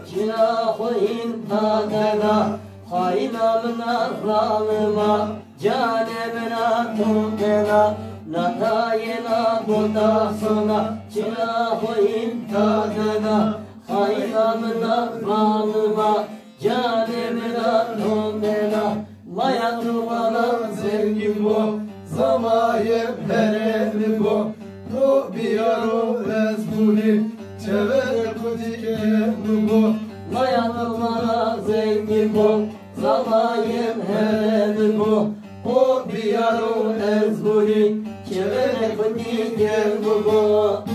Cilahoyin tadena Haynamına zalıma Canemina tumpena Natayena budasına Cilahoyin tadena Haynamına zalıma Canemina tumpena Maya duvana sevgim bu Zamayem heremi bu To biyaro ezbuli Çevere kutike bu Maya duvana zengin bu Zamayem heremi bu O biyaro ezbuli Çevere kutike bu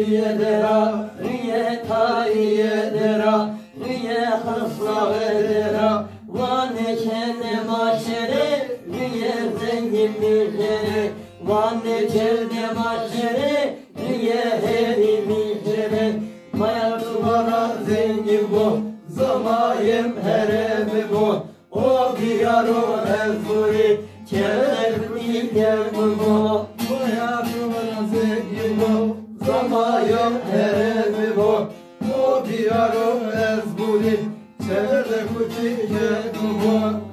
Riye dera, riye tariye dera, riye hısnağı dera, vane kene maşere, riye zengin mihre, vane kene maşere, riye heri mihre, maya duvara zengin bu, zamayem heremi bu, o diyaro ezuri, keler diken bu, maya duvara zengin bu, Zamayem heremi bu, o diyaro ezbuli, çevre kutike bu.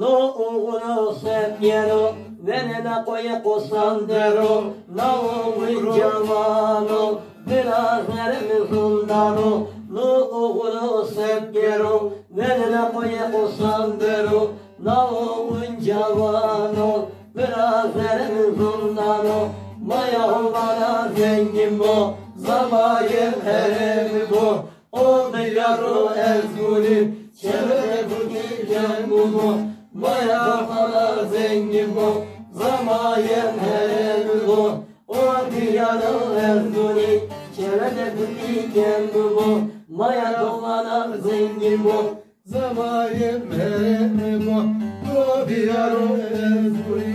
No uğunu sevgero, venene koyu kusandero, na uğun cavano, biraz neremi zundano, no uğunu sevgero, venene koyu kusandero, na uğun cavano, biraz neremi zundano, maya olana zengin bu, zamayem heremi bu, o diyaro ezguli, çevre kutiken bu, maya olana zengin bu, zamayem heremi bu, o diyaro ezguli, çevre kutiken bu, maya olana zengin bu, zamayem heremi bu, o diyaro ezguli.